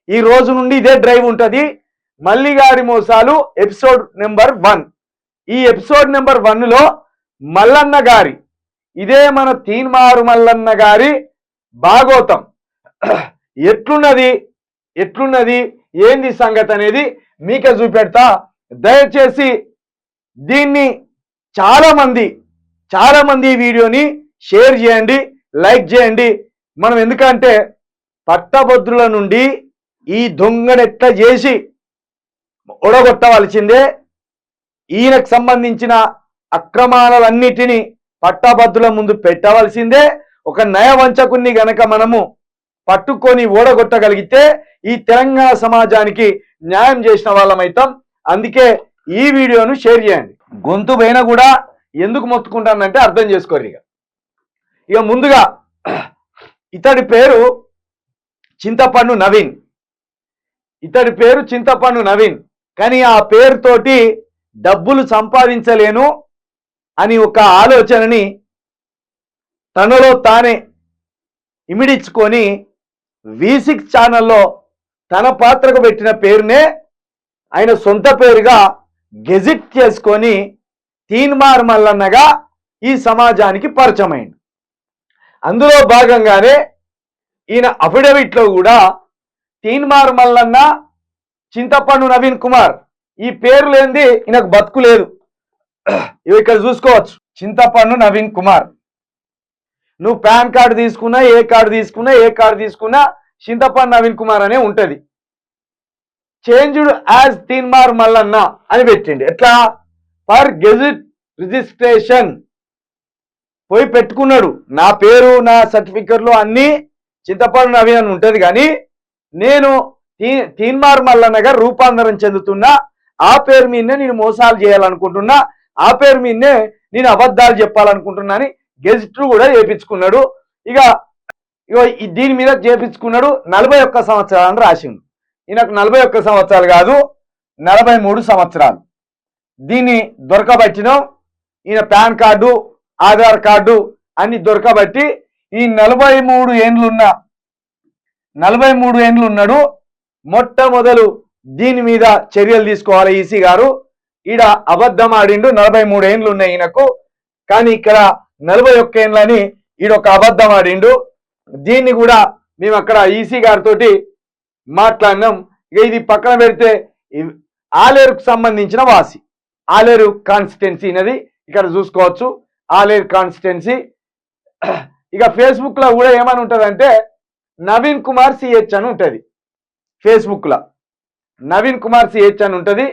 ఈ రోజు నుండి ఇదే డ్రైవ్ ఉంటుంది. మల్లిగారి మోసాలు ఎపిసోడ్ నెంబర్ 1. ఈ ఎపిసోడ్ నెంబర్ 1లో మల్లన్న గారి, ఇదే మన తీన్మారు మల్లన్న గారి భాగోతం ఎట్లున్నది ఏంది సంగతి అనేది మీకే చూపెడతా. దయచేసి దీన్ని చాలా మంది ఈ వీడియోని షేర్ చేయండి, లైక్ చేయండి. మనం ఎందుకంటే పట్టభద్రుల నుండి ఈ దొంగను ఎట్లా చేసి ఒడగొట్టవలసిందే. ఈయనకు సంబంధించిన అక్రమాలన్నిటినీ పట్టభద్రుల ముందు పెట్టవలసిందే. ఒక నయవంచకుని గనక మనము పట్టుకొని ఓడగొట్టగలిగితే ఈ తెలంగాణ సమాజానికి న్యాయం చేసిన వాళ్ళమైతాం. అందుకే ఈ వీడియోను షేర్ చేయండి. గొంతు పైన కూడా ఎందుకు మొత్తుకుంటానంటే అర్థం చేసుకోరు. ఇక ముందుగా ఇతడి పేరు చింతపండు నవీన్. కానీ ఆ పేరుతోటి డబ్బులు సంపాదించలేను అని ఒక ఆలోచనని తనలో తానే ఇమిడించుకొని V6 ఛానల్లో తన పాత్రకు పెట్టిన పేరునే ఆయన సొంత పేరుగా గెజిట్ చేసుకొని తీన్మార్ మల్లన్నగా ఈ సమాజానికి పరిచయం అయింది. అందులో భాగంగానే ఈయన అఫిడవిట్లో కూడా తీన్మార్ మల్లన్న, చింతపండు నవీన్ కుమార్ ఈ పేరు లేనిది ఈయనకు బతుకు లేదు. ఇవి ఇక్కడ చూసుకోవచ్చు. చింతపండు నవీన్ కుమార్, నువ్వు పాన్ కార్డు తీసుకున్నా, ఏ కార్డు తీసుకున్నా చింతపండు నవీన్ కుమార్ అనే ఉంటది. చేంజ్డ్ యాజ్ తీన్మార్ మల్లన్న అని పెట్టిండి. ఎట్లా? ఫర్ గెజిట్ రిజిస్ట్రేషన్ పోయి పెట్టుకున్నాడు. నా పేరు, నా సర్టిఫికెట్లో అన్ని చింతపండు నవీన్ అని ఉంటది. కానీ నేను తీన్మార్ మల్లన్నగా రూపాంతరం చెందుతున్నా, ఆ పేరు మీదనే నేను మోసాలు చేయాలనుకుంటున్నా, ఆ పేరు మీదనే నేను అబద్ధాలు చెప్పాలనుకుంటున్నా అని గెజిట్ కూడా చేపించుకున్నాడు. ఇక దీని మీద చేపించుకున్నాడు. 41 సంవత్సరాలు అని రాసిండు. ఈయనకు 41 సంవత్సరాలు కాదు, 43 సంవత్సరాలు. దీన్ని దొరకబట్టినాం. ఈయన పాన్ కార్డు, ఆధార్ కార్డు అన్ని దొరకబట్టి ఈ 43 ఏండ్లు ఉన్నాడు. మొట్టమొదలు దీని మీద చర్యలు తీసుకోవాలి ఈసీ గారు. ఈడ అబద్ధం ఆడిండు. 43 ఏండ్లు ఉన్నాయి ఈయనకు, కానీ ఇక్కడ 41 ఏండ్లని ఈడొక అబద్ధం ఆడిండు. దీన్ని కూడా మేము అక్కడ ఈసీ గారితో మాట్లాడినాం. ఇక ఇది పక్కన పెడితే ఆలేరుకు సంబంధించిన వాసి, ఆలేరు కాన్స్టిట్యున్సీ అనేది ఇక్కడ చూసుకోవచ్చు. ఆలేరు కాన్స్టిట్యున్సీ. ఇక ఫేస్బుక్ లో కూడా ఏమని ఉంటదంటే నవీన్ కుమార్ CH అని ఉంటది. ఫేస్బుక్ లో నవీన్ కుమార్ CH అని ఉంటది.